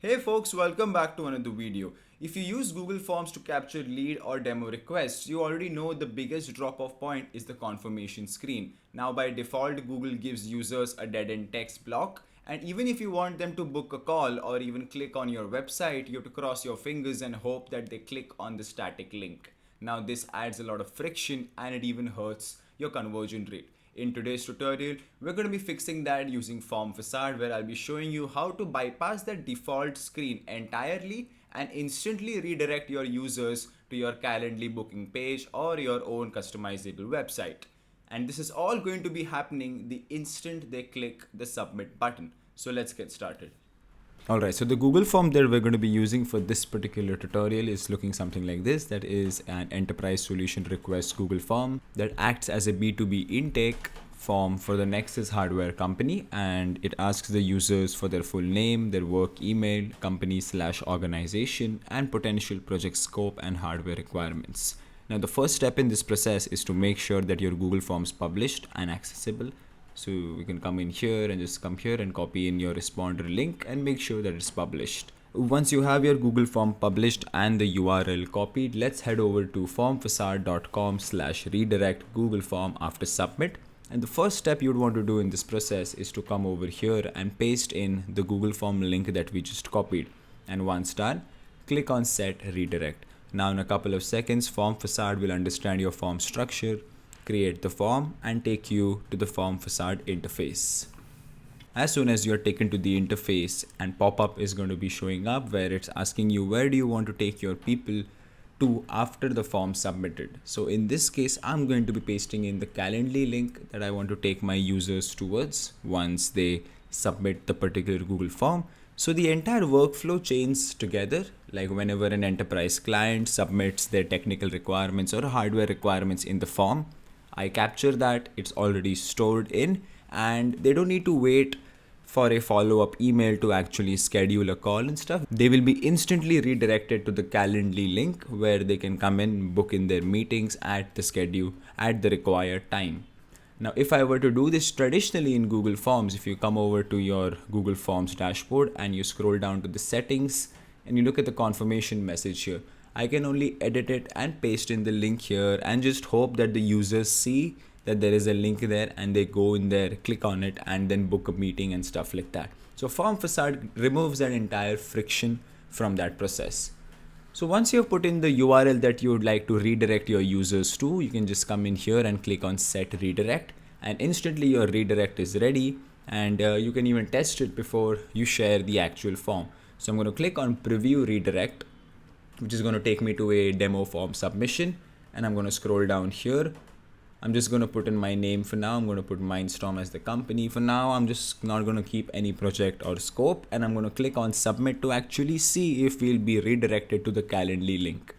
Hey folks, welcome back to another video. If you use Google Forms to capture lead or demo requests, you already know the biggest drop-off point is the confirmation screen. Now by default, Google gives users a dead-end text block, and even if you want them to book a call or even click on your website, you have to cross your fingers and hope that they click on the static link. Now this adds a lot of friction and it even hurts your conversion rate. In today's tutorial, we're going to be fixing that using Formfacade, where I'll be showing you how to bypass the default screen entirely and instantly redirect your users to your Calendly booking page or your own customizable website. And this is all going to be happening the instant they click the submit button. So let's get started. Alright, so the Google form that we're going to be using for this particular tutorial is looking something like this. That is an enterprise solution request Google form that acts as a B2B intake form for the Nexus hardware company, and it asks the users for their full name, their work email, company/organization, and potential project scope and hardware requirements. Now the first step in this process is to make sure that your Google Forms published and accessible. So we can come in here and just come here and copy in your responder link and make sure that it's published. Once you have your Google form published and the URL copied, let's head over to formfacade.com/redirect Google form after submit. And the first step you'd want to do in this process is to come over here and paste in the Google form link that we just copied. And once done, click on set redirect. Now in a couple of seconds, Formfacade will understand your form structure, create the form, and take you to the Formfacade interface. As soon as you're taken to the interface, and pop-up is going to be showing up where it's asking you where do you want to take your people to after the form submitted. So in this case, I'm going to be pasting in the Calendly link that I want to take my users towards once they submit the particular Google form. So the entire workflow chains together, like whenever an enterprise client submits their technical requirements or hardware requirements in the form, I capture that, it's already stored in, and they don't need to wait for a follow-up email to actually schedule a call and stuff. They will be instantly redirected to the Calendly link where they can come in, book in their meetings at the schedule at the required time. Now, if I were to do this traditionally in Google Forms, if you come over to your Google Forms dashboard and you scroll down to the settings and you look at the confirmation message here, I can only edit it and paste in the link here and just hope that the users see that there is a link there and they go in there, click on it, and then book a meeting and stuff like that. So Formfacade removes that entire friction from that process. So once you've put in the URL that you would like to redirect your users to, you can just come in here and click on set redirect, and instantly your redirect is ready, and you can even test it before you share the actual form. So I'm going to click on preview redirect, which is going to take me to a demo form submission, and I'm going to scroll down here. I'm just going to put in my name for now. I'm going to put Mindstorm as the company for now. I'm just not going to keep any project or scope, and I'm going to click on submit to actually see if we'll be redirected to the Calendly link.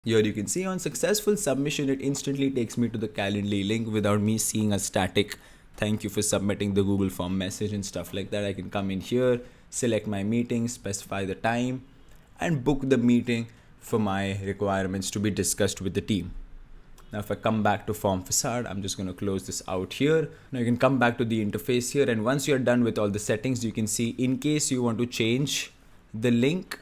Here you can see on successful submission, it instantly takes me to the Calendly link without me seeing a static thank you for submitting the Google form message and stuff like that. I can come in here, select my meeting, specify the time, and book the meeting for my requirements to be discussed with the team. Now if I come back to Formfacade, I'm just going to close this out here. Now you can come back to the interface here, and once you're done with all the settings, you can see in case you want to change the link,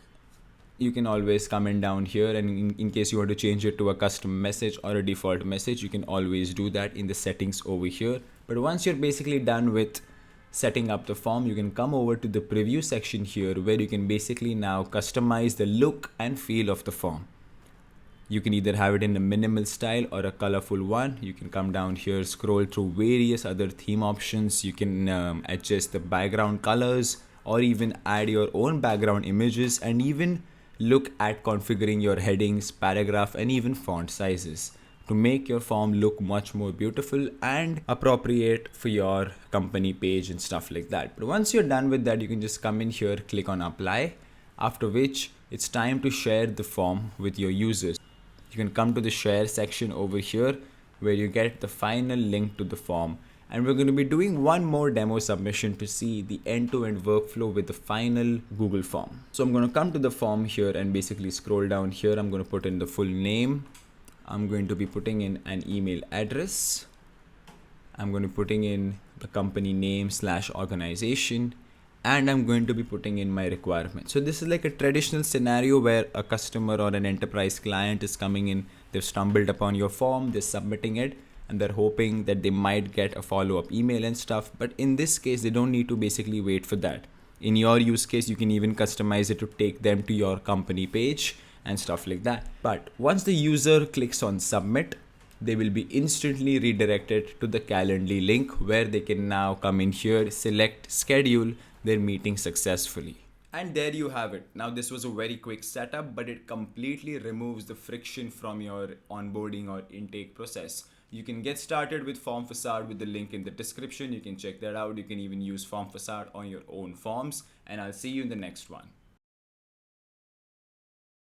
you can always come in down here, and in case you want to change it to a custom message or a default message, you can always do that in the settings over here. But once you're basically done with setting up the form, you can come over to the preview section here where you can basically now customize the look and feel of the form. You can either have it in a minimal style or a colorful one. You can come down here, scroll through various other theme options. You can adjust the background colors or even add your own background images, and even look at configuring your headings, paragraph, and even font sizes to make your form look much more beautiful and appropriate for your company page and stuff like that. But once you're done with that, you can just come in here, click on apply, after which it's time to share the form with your users. You can come to the share section over here where you get the final link to the form, and we're going to be doing one more demo submission to see the end-to-end workflow with the final Google form. So I'm going to come to the form here and basically scroll down here. I'm going to put in the full name. I'm going to be putting in an email address. I'm going to be putting in the company name / organization, and I'm going to be putting in my requirements. So this is like a traditional scenario where a customer or an enterprise client is coming in, they've stumbled upon your form, they're submitting it, and they're hoping that they might get a follow-up email and stuff. But in this case, they don't need to basically wait for that. In your use case, you can even customize it to take them to your company page and stuff like that. But once the user clicks on submit, they will be instantly redirected to the Calendly link where they can now come in here, select schedule their meeting successfully. And there you have it. Now this was a very quick setup, but it completely removes the friction from your onboarding or intake process. You can get started with Formfacade with the link in the description. You can check that out. You can even use Formfacade on your own forms, and I'll see you in the next one.